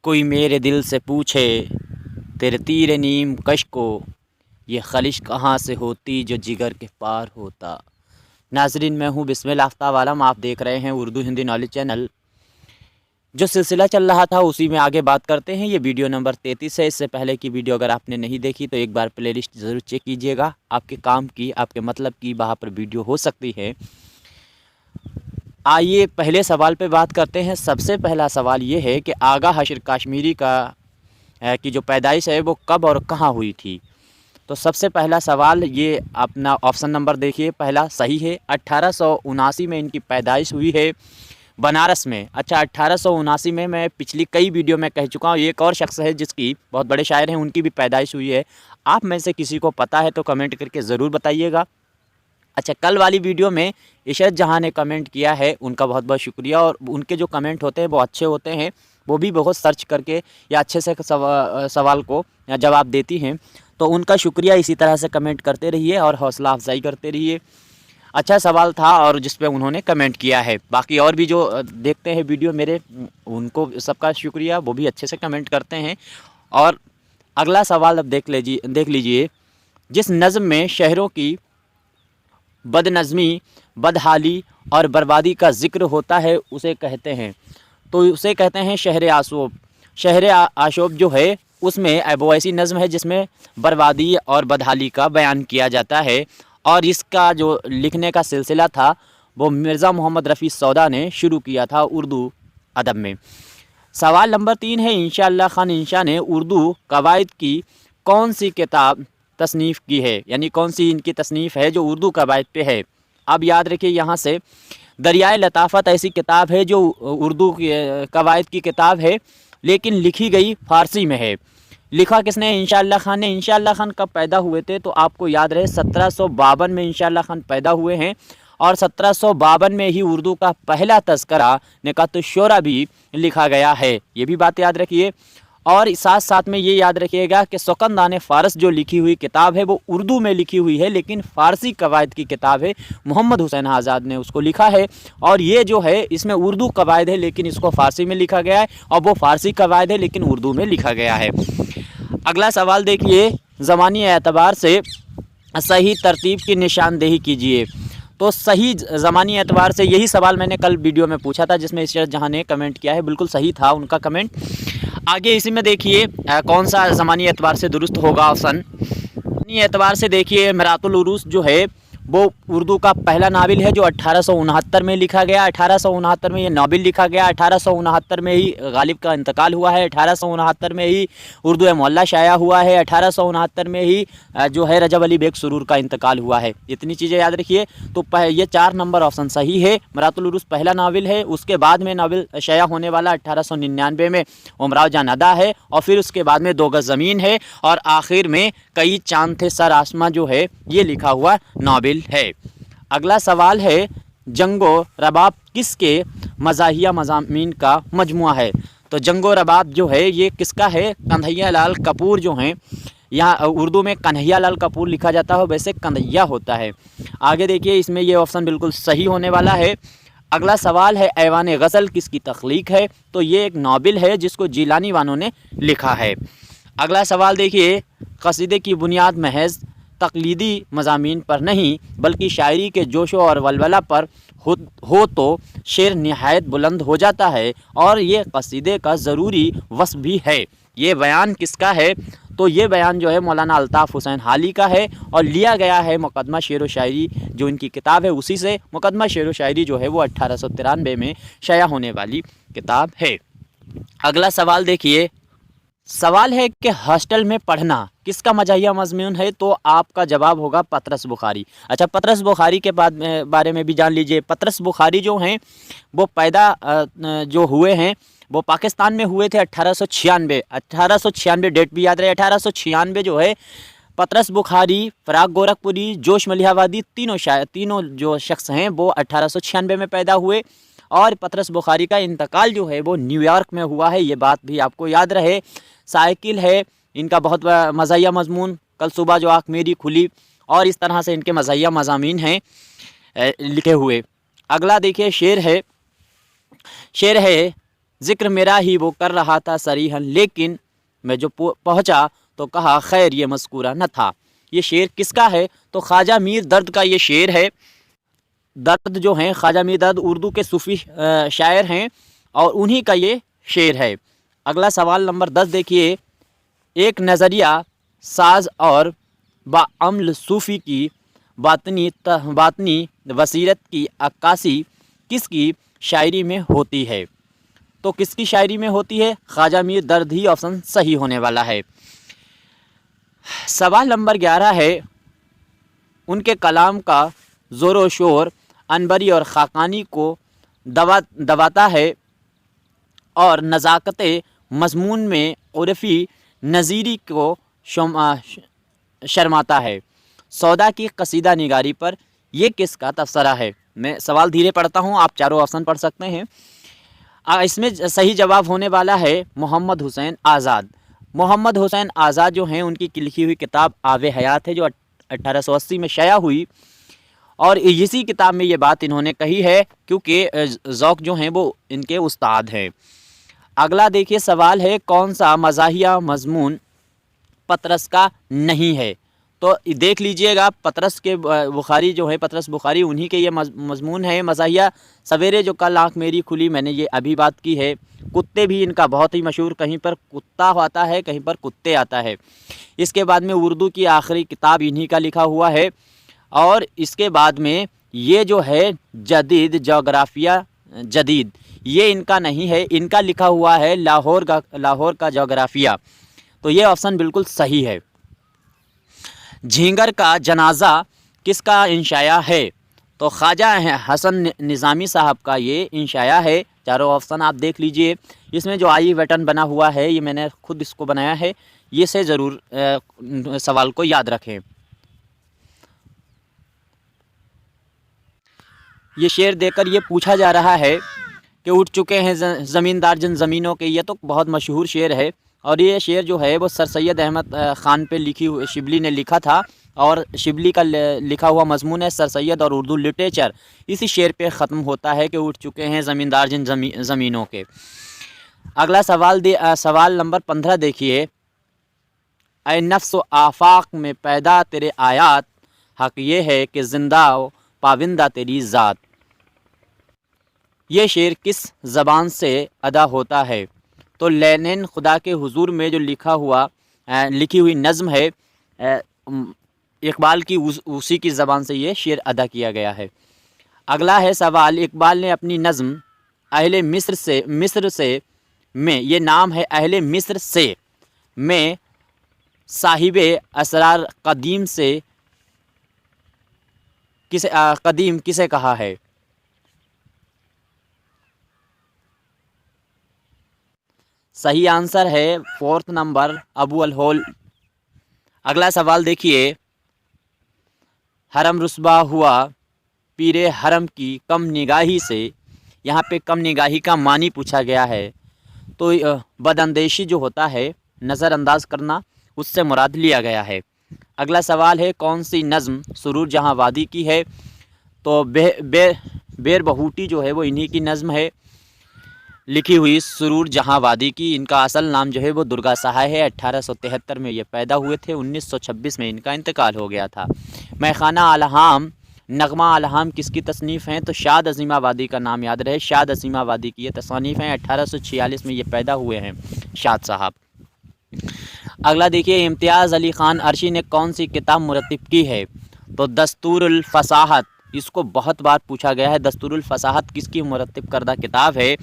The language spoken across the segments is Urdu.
کوئی میرے دل سے پوچھے تیرے تیر نیم کش کو، یہ خلش کہاں سے ہوتی جو جگر کے پار ہوتا۔ ناظرین، میں ہوں بسم اللہ آفتاب عالم، آپ دیکھ رہے ہیں اردو ہندی نالج چینل۔ جو سلسلہ چل رہا تھا اسی میں آگے بات کرتے ہیں۔ یہ ویڈیو نمبر 33 ہے۔ اس سے پہلے کی ویڈیو اگر آپ نے نہیں دیکھی تو ایک بار پلے لسٹ ضرور چیک کیجیے گا، آپ کے کام کی، آپ کے مطلب کی وہاں پر ویڈیو ہو سکتی ہے۔ آئیے پہلے سوال پہ بات کرتے ہیں۔ سب سے پہلا سوال یہ ہے کہ آغا حشر کشمیری کی جو پیدائش ہے وہ کب اور کہاں ہوئی تھی؟ تو سب سے پہلا سوال یہ اپنا آپشن نمبر دیکھیے، پہلا صحیح ہے۔ 1879 میں ان کی پیدائش ہوئی ہے بنارس میں۔ اچھا، 1879 میں پچھلی کئی ویڈیو میں کہہ چکا ہوں، ایک اور شخص ہے جس کی بہت بڑے شاعر ہیں، ان کی بھی پیدائش ہوئی ہے۔ آپ میں سے کسی کو پتہ ہے تو کمنٹ کر کے ضرور بتائیے گا۔ اچھا، کل والی ویڈیو میں عشرت جہاں نے کمنٹ کیا ہے، ان کا بہت بہت شکریہ، اور ان کے جو کمنٹ ہوتے ہیں وہ اچھے ہوتے ہیں، وہ بھی بہت سرچ کر کے یا اچھے سے سوال کو جواب دیتی ہیں، تو ان کا شکریہ۔ اسی طرح سے کمنٹ کرتے رہیے اور حوصلہ افزائی کرتے رہیے۔ اچھا سوال تھا اور جس پہ انہوں نے کمنٹ کیا ہے۔ باقی اور بھی جو دیکھتے ہیں ویڈیو میرے، ان کو سب کا شکریہ، وہ بھی اچھے سے کمنٹ کرتے ہیں۔ اور اگلا سوال اب دیکھ لیجئے۔ جس نظم میں شہروں کی بد نظمی، بدحالی اور بربادی کا ذکر ہوتا ہے اسے کہتے ہیں، تو اسے کہتے ہیں شہر آشوب۔ شہر آشوب جو ہے اس میں وہ ایسی نظم ہے جس میں بربادی اور بدحالی کا بیان کیا جاتا ہے، اور اس کا جو لکھنے کا سلسلہ تھا وہ مرزا محمد رفیع سودا نے شروع کیا تھا اردو ادب میں۔ سوال نمبر 3 ہے، انشاء اللہ خان انشا نے اردو قواعد کی کون سی کتاب تصنیف کی ہے؟ یعنی کون سی ان کی تصنیف ہے جو اردو قواعد پہ ہے؟ اب یاد رکھیے، یہاں سے دریائے لطافت ایسی کتاب ہے جو اردو قواعد کی کتاب ہے، لیکن لکھی گئی فارسی میں ہے۔ لکھا کس نے؟ انشاء اللہ خان نے۔ انشاء اللہ خان کب پیدا ہوئے تھے تو آپ کو یاد رہے 1752 میں انشاء اللہ خان پیدا ہوئے ہیں، اور 1752 میں ہی اردو کا پہلا تذکرہ نکات الشعراء بھی لکھا گیا ہے، یہ بھی بات یاد رکھیے۔ اور ساتھ ساتھ میں یہ یاد رکھیے گا کہ سکندان فارس جو لکھی ہوئی کتاب ہے وہ اردو میں لکھی ہوئی ہے، لیکن فارسی قواعد کی کتاب ہے، محمد حسین آزاد نے اس کو لکھا ہے، اور یہ جو ہے اس میں اردو قواعد ہے لیکن اس کو فارسی میں لکھا گیا ہے، اور وہ فارسی قواعد ہے لیکن اردو میں لکھا گیا ہے۔ اگلا سوال دیکھیے، زمانی اعتبار سے صحیح ترتیب کی نشاندہی کیجیے۔ تو صحیح زمانی اعتبار سے یہی سوال میں نے کل ویڈیو میں پوچھا تھا، جس میں عشرت جہاں نے کمنٹ کیا ہے، بالکل صحیح تھا ان کا کمنٹ۔ آگے اسی میں دیکھیے کون سا زمانی اعتبار سے درست ہوگا آپشن۔ زمانی اعتبار سے دیکھیے، مرات العروس جو ہے وہ اردو کا پہلا ناول ہے جو 1869 میں لکھا گیا۔ 1869 میں یہ ناول لکھا گیا، 1869 میں ہی غالب کا انتقال ہوا ہے، 1869 میں ہی اردو معلیٰ شائع ہوا ہے، 1869 میں ہی جو ہے رجب علی بیگ سرور کا انتقال ہوا ہے۔ اتنی چیزیں یاد رکھیے۔ تو یہ 4 نمبر آپشن صحیح ہے۔ مرات العروس پہلا ناول ہے، اس کے بعد میں ناول شائع ہونے والا 1899 میں امراؤ جان ادا ہے، اور پھر اس کے بعد میں 2 گز زمین ہے، اور آخر میں کئی چاند تھے سر آسماں جو ہے یہ لکھا ہوا ناول ہے۔ اگلا سوال ہے، جنگ و رباب کس کے مزاحیہ مضامین کا مجموعہ ہے؟ تو جنگ و رباب جو ہے یہ کس کا ہے؟ کنہیا لال کپور جو ہیں، یہاں اردو میں کنہیا لال کپور لکھا جاتا ہے، ویسے کنہیا ہوتا ہے۔ آگے دیکھیے، اس میں یہ آپشن بالکل صحیح ہونے والا ہے۔ اگلا سوال ہے، ایوان غزل کس کی تخلیق ہے؟ تو یہ ایک ناول ہے جس کو جیلانی وانوں نے لکھا ہے۔ اگلا سوال دیکھیے، قصیدے کی بنیاد محض تقلیدی مضامین پر نہیں بلکہ شاعری کے جوش اور ولولہ پر ہو تو شعر نہایت بلند ہو جاتا ہے، اور یہ قصیدے کا ضروری وصف بھی ہے۔ یہ بیان کس کا ہے؟ تو یہ بیان جو ہے مولانا الطاف حسین حالی کا ہے، اور لیا گیا ہے مقدمہ شعر و شاعری جو ان کی کتاب ہے اسی سے۔ مقدمہ شعر و شاعری جو ہے وہ 1893 میں شائع ہونے والی کتاب ہے۔ اگلا سوال دیکھیے، سوال ہے کہ ہاسٹل میں پڑھنا کس کا مزاحیہ مضمون ہے؟ تو آپ کا جواب ہوگا پطرس بخاری۔ اچھا، پطرس بخاری کے بارے میں بھی جان لیجئے۔ پطرس بخاری جو ہیں وہ پیدا جو ہوئے ہیں وہ پاکستان میں ہوئے تھے 1896 ڈیٹ بھی یاد رہے۔ 1896 جو ہے پطرس بخاری، فراق گورکھپوری، جوش ملیح آبادی، تینوں جو شخص ہیں وہ 1896 میں پیدا ہوئے، اور پطرس بخاری کا انتقال جو ہے وہ نیو یارک میں ہوا ہے، یہ بات بھی آپ کو یاد رہے۔ سائیکل ہے ان کا بہت مزاحیہ مضمون، کل صبح جو آنکھ میری کھلی، اور اس طرح سے ان کے مزاحیہ مضامین ہیں لکھے ہوئے۔ اگلا دیکھیے، شعر ہے ذکر میرا ہی وہ کر رہا تھا صریحاً، لیکن میں جو پہنچا تو کہا خیر یہ مذکورہ نہ تھا۔ یہ شعر کس کا ہے؟ تو خواجہ میر درد کا یہ شعر ہے۔ درد جو ہیں خواجہ میر درد اردو کے صوفی شاعر ہیں اور انہی کا یہ شعر ہے۔ اگلا سوال نمبر 10 دیکھیے، ایک نظریہ ساز اور باعمل صوفی کی باطنی بصیرت کی عکاسی کس کی شاعری میں ہوتی ہے؟ تو کس کی شاعری میں ہوتی ہے؟ خواجہ میر درد ہی آپشن صحیح ہونے والا ہے۔ سوال نمبر 11 ہے، ان کے کلام کا زور و شور عنبری اور خاقانی کو دباتا ہے اور نزاکت مضمون میں عرفی نظیری کو شرماتا ہے۔ سودا کی قصیدہ نگاری پر یہ کس کا تبصرہ ہے؟ میں سوال دھیرے پڑھتا ہوں، آپ چاروں آپشن پڑھ سکتے ہیں۔ اس میں صحیح جواب ہونے والا ہے محمد حسین آزاد۔ محمد حسین آزاد جو ہیں ان کی لکھی ہوئی کتاب آب حیات ہے جو 1880 میں شائع ہوئی، اور اسی کتاب میں یہ بات انہوں نے کہی ہے کیونکہ ذوق جو ہیں وہ ان کے استاد ہیں۔ اگلا دیکھیے سوال ہے، کون سا مزاحیہ مضمون پطرس کا نہیں ہے؟ تو دیکھ لیجئے گا، پطرس کے بخاری جو ہے، پطرس بخاری انہی کے یہ مضمون ہے مزاحیہ۔ سویرے جو کل آنکھ میری کھلی، میں نے یہ ابھی بات کی ہے۔ کتے بھی ان کا بہت ہی مشہور، کہیں پر کتا آتا ہے کہیں پر کتے آتا ہے۔ اس کے بعد میں اردو کی آخری کتاب انہی کا لکھا ہوا ہے، اور اس کے بعد میں یہ جو ہے جدید جغرافیہ جدید، یہ ان کا نہیں ہے، ان کا لکھا ہوا ہے لاہور کا جغرافیہ۔ تو یہ آپشن بالکل صحیح ہے۔ جھینگر کا جنازہ کس کا انشاء ہے؟ تو خواجہ حسن نظامی صاحب کا یہ انشاء ہے۔ چاروں آپشن آپ دیکھ لیجئے، اس میں جو آئی بٹن بنا ہوا ہے یہ میں نے خود اس کو بنایا ہے، یہ سے ضرور سوال کو یاد رکھیں۔ یہ شعر دے کر یہ پوچھا جا رہا ہے کہ اٹھ چکے ہیں زمیندار جن زمینوں کے، یہ تو بہت مشہور شعر ہے، اور یہ شعر جو ہے وہ سر سید احمد خان پہ لکھی ہوئی، شبلی نے لکھا تھا، اور شبلی کا لکھا ہوا مضمون ہے سر سید اور اردو لٹریچر، اسی شعر پہ ختم ہوتا ہے کہ اٹھ چکے ہیں زمیندار جن زمینوں کے۔ اگلا سوال نمبر 15 دیکھیے، اے نفس و آفاق میں پیدا تیرے آیات، حق یہ ہے کہ زندہ و پابندہ تیری ذات۔ یہ شعر کس زبان سے ادا ہوتا ہے؟ تو لینین خدا کے حضور میں جو لکھی ہوئی نظم ہے اقبال کی، اسی کی زبان سے یہ شعر ادا کیا گیا ہے۔ اگلا ہے سوال، اقبال نے اپنی نظم اہل مصر سے میں، یہ نام ہے اہل مصر سے میں، صاحب اسرار قدیم کسے کہا ہے؟ صحیح آنسر ہے 4 نمبر ابو الہول۔ اگلا سوال دیکھیے، حرم رسوا ہوا پیر حرم کی کم نگاہی سے، یہاں پہ کم نگاہی کا معنی پوچھا گیا ہے، تو بد اندیشی جو ہوتا ہے، نظر انداز کرنا، اس سے مراد لیا گیا ہے۔ اگلا سوال ہے، کون سی نظم سرور جہاں وادی کی ہے؟ تو بیر بہوٹی جو ہے وہ انہی کی نظم ہے لکھی ہوئی، سرور جہاں وادی کی۔ ان کا اصل نام جو ہے وہ درگا سہائے ہے، 1873 میں یہ پیدا ہوئے تھے، 1926 میں ان کا انتقال ہو گیا تھا۔ میخانہ الہام، نغمہ الہام کس کی تصنیف ہیں؟ تو شاد عظیم آبادی کا نام یاد رہے، شاد عظیم آبادی کی یہ تصانیف ہیں، 1846 میں یہ پیدا ہوئے ہیں شاد صاحب۔ اگلا دیکھیے، امتیاز علی خان عرشی نے کون سی کتاب مرتب کی ہے؟ تو دستور الفصاحت، اس کو بہت بار پوچھا گیا ہے، دستور الفصاحت کس کی مرتب کردہ کتاب ہے؟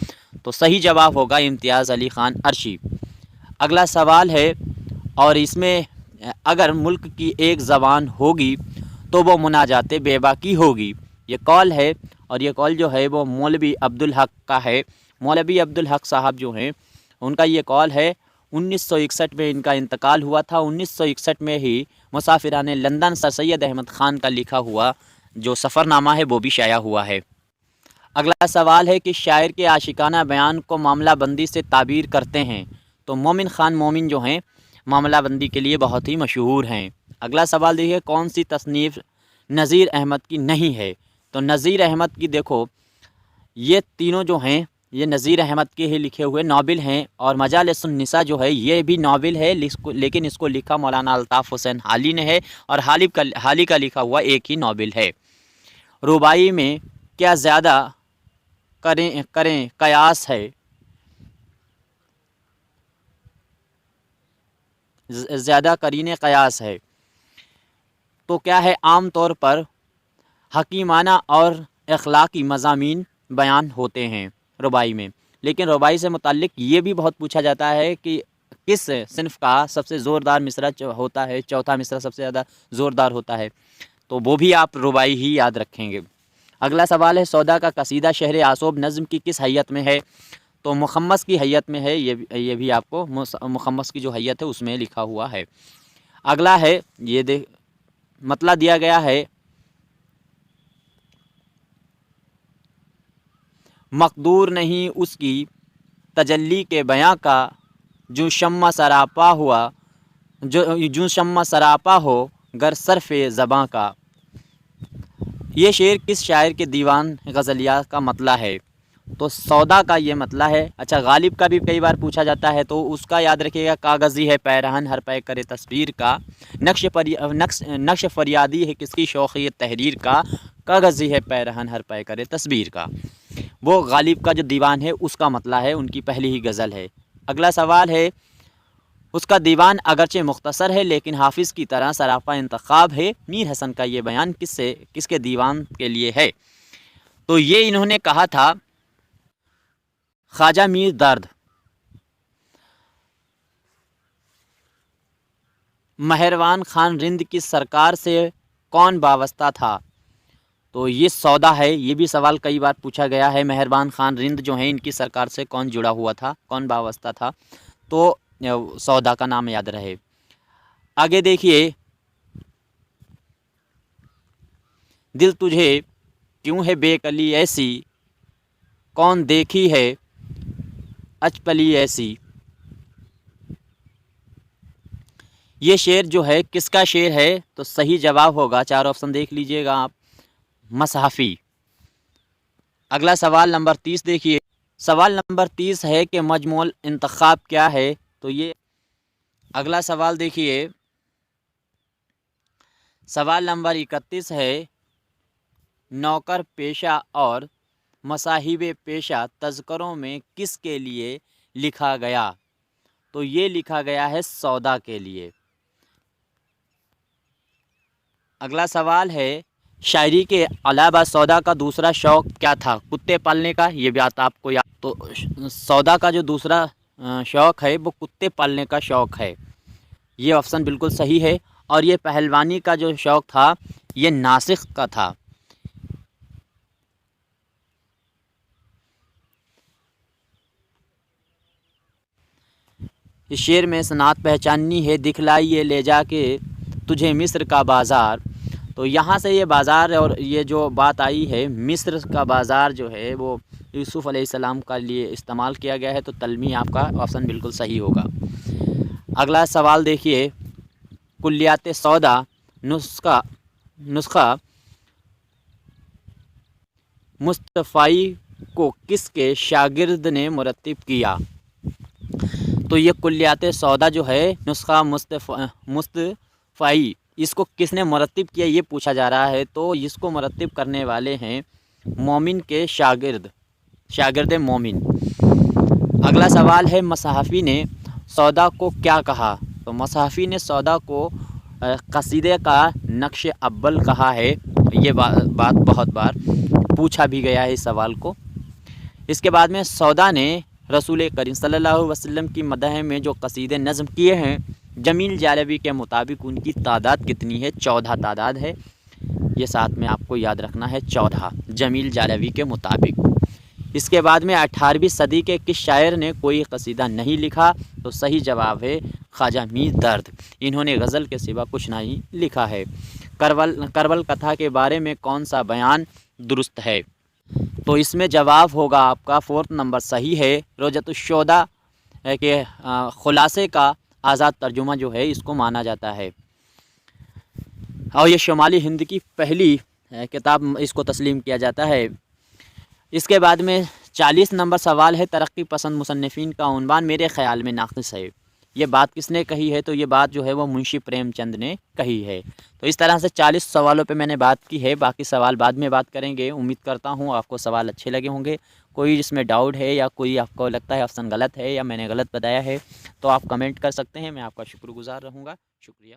تو صحیح جواب ہوگا امتیاز علی خان عرشی۔ اگلا سوال ہے، اور اس میں اگر ملک کی ایک زبان ہوگی تو وہ مناجات بے باکی ہوگی، یہ قول ہے، اور یہ قول جو ہے وہ مولوی عبدالحق کا ہے۔ مولوی عبدالحق صاحب جو ہیں ان کا یہ قول ہے، 1961 میں ان کا انتقال ہوا تھا، 1961 میں ہی مسافران لندن سر سید احمد خان کا لکھا ہوا جو سفر نامہ ہے وہ بھی شائع ہوا ہے۔ اگلا سوال ہے کہ شاعر کے عاشقانہ بیان کو معاملہ بندی سے تعبیر کرتے ہیں، تو مومن خان مومن جو ہیں معاملہ بندی کے لیے بہت ہی مشہور ہیں۔ اگلا سوال دیکھیے، کون سی تصنیف نذیر احمد کی نہیں ہے؟ تو نذیر احمد کی دیکھو، یہ تینوں جو ہیں یہ نذیر احمد کے ہی لکھے ہوئے ناول ہیں، اور مجالس النساء جو ہے یہ بھی ناول ہے، لیکن اس کو لکھا مولانا الطاف حسین حالی نے ہے، اور حالی کا لکھا ہوا ایک ہی ناول ہے۔ رباعی میں کیا زیادہ کریں قیاس ہے، زیادہ قرین قیاس ہے، تو کیا ہے؟ عام طور پر حکیمانہ اور اخلاقی مضامین بیان ہوتے ہیں رباعی میں، لیکن رباعی سے متعلق یہ بھی بہت پوچھا جاتا ہے کہ کس صنف کا سب سے زوردار مصرع ہوتا ہے، چوتھا مصرع سب سے زیادہ زوردار ہوتا ہے، تو وہ بھی آپ رباعی ہی یاد رکھیں گے۔ اگلا سوال ہے سودا کا قصیدہ شہر آصوب نظم کی کس حیت میں ہے؟ تو مخمس کی حیت میں ہے، یہ بھی آپ کو مخمس کی جو حیت ہے اس میں لکھا ہوا ہے۔ اگلا ہے یہ مطلع دیا گیا ہے مقدور نہیں اس کی تجلی کے بیاں کا، جو شمع سراپا ہوا جو شمع سراپا ہو گر صرف زباں کا۔ یہ شعر کس شاعر کے دیوان غزلیہ کا مطلع ہے؟ تو سودا کا یہ مطلع ہے۔ اچھا، غالب کا بھی کئی بار پوچھا جاتا ہے، تو اس کا یاد رکھیے گا، کاغذی ہے پیرہن ہر پے کرے تصویر کا، نقش فریادی ہے کس کی شوخی تحریر کا، کاغذی ہے پیرہن ہر پے کرے تصویر کا۔ وہ غالب کا جو دیوان ہے اس کا مطلع ہے، ان کی پہلی ہی غزل ہے۔ اگلا سوال ہے اس کا دیوان اگرچہ مختصر ہے لیکن حافظ کی طرح سراپا انتخاب ہے، میر حسن کا یہ بیان کس کے دیوان کے لیے ہے؟ تو یہ انہوں نے کہا تھا خواجہ میر درد۔ مہروان خان رند کی سرکار سے کون وابستہ تھا؟ تو یہ سودا ہے، یہ بھی سوال کئی بار پوچھا گیا ہے، مہربان خان رند جو ہیں ان کی سرکار سے کون جڑا ہوا تھا، کون وابستہ تھا؟ تو سودا کا نام یاد رہے۔ آگے دیکھیے، دل تجھے کیوں ہے بے کلی ایسی، کون دیکھی ہے اچپلی ایسی۔ یہ شعر جو ہے کس کا شعر ہے؟ تو صحیح جواب ہوگا، چار آپشن دیکھ لیجئے گا آپ، مصحفی۔ اگلا سوال نمبر 30 دیکھیے، سوال نمبر 30 ہے کہ مجموع الانتخاب کیا ہے؟ تو یہ اگلا سوال دیکھیے، سوال نمبر 31 ہے نوکر پیشہ اور مصاحب پیشہ تذکروں میں کس کے لیے لکھا گیا؟ تو یہ لکھا گیا ہے سودا کے لیے۔ اگلا سوال ہے شاعری کے علاوہ سودا کا دوسرا شوق کیا تھا؟ کتے پالنے کا، یہ بات آپ کو یاد۔ تو سودا کا جو دوسرا شوق ہے وہ کتے پالنے کا شوق ہے، یہ آپشن بالکل صحیح ہے۔ اور یہ پہلوانی کا جو شوق تھا یہ ناسخ کا تھا۔ اس شعر میں صنعت پہچاننی ہے، دکھلائیے لے جا کے تجھے مصر کا بازار۔ تو یہاں سے یہ بازار اور یہ جو بات آئی ہے مصر کا بازار جو ہے وہ یوسف علیہ السلام کا لیے استعمال کیا گیا ہے، تو تلمی آپ کا آپشن بالکل صحیح ہوگا۔ اگلا سوال دیکھیے، کلیات سودا نسخہ مصطفائی کو کس کے شاگرد نے مرتب کیا؟ تو یہ کلیات سودا جو ہے نسخہ مصطفائی، اس کو کس نے مرتب کیا یہ پوچھا جا رہا ہے۔ تو اس کو مرتب کرنے والے ہیں مومن کے شاگرد مومن۔ اگلا سوال ہے مصحفی نے سودا کو کیا کہا؟ تو مصحفی نے سودا کو قصیدے کا نقش اول کہا ہے، یہ بات بہت بار پوچھا بھی گیا ہے اس سوال کو۔ اس کے بعد میں سودا نے رسول کریم صلی اللہ علیہ وسلم کی مدح میں جو قصیدے نظم کیے ہیں، جمیل جالبی کے مطابق ان کی تعداد کتنی ہے؟ 14 تعداد ہے، یہ ساتھ میں آپ کو یاد رکھنا ہے، 14 جمیل جالبی کے مطابق۔ اس کے بعد میں 18ویں صدی کے کس شاعر نے کوئی قصیدہ نہیں لکھا؟ تو صحیح جواب ہے خواجہ میر درد، انہوں نے غزل کے سوا کچھ نہیں لکھا ہے۔ کربل کتھا کے بارے میں کون سا بیان درست ہے؟ تو اس میں جواب ہوگا آپ کا 4 نمبر صحیح ہے، روضۃ الشہداء کے خلاصے کا آزاد ترجمہ جو ہے اس کو مانا جاتا ہے، اور یہ شمالی ہند کی پہلی کتاب اس کو تسلیم کیا جاتا ہے۔ اس کے بعد میں 40 نمبر سوال ہے، ترقی پسند مصنفین کا عنوان میرے خیال میں ناقص ہے۔ یہ بات کس نے کہی ہے؟ تو یہ بات جو ہے وہ منشی پریم چند نے کہی ہے۔ تو اس طرح سے 40 سوالوں پہ میں نے بات کی ہے، باقی سوال بعد میں بات کریں گے۔ امید کرتا ہوں آپ کو سوال اچھے لگے ہوں گے۔ کوئی اس میں ڈاؤٹ ہے یا کوئی آپ کو لگتا ہے آپشن غلط ہے یا میں نے غلط بتایا ہے تو آپ کمنٹ کر سکتے ہیں، میں آپ کا شکر گزار رہوں گا۔ شکریہ۔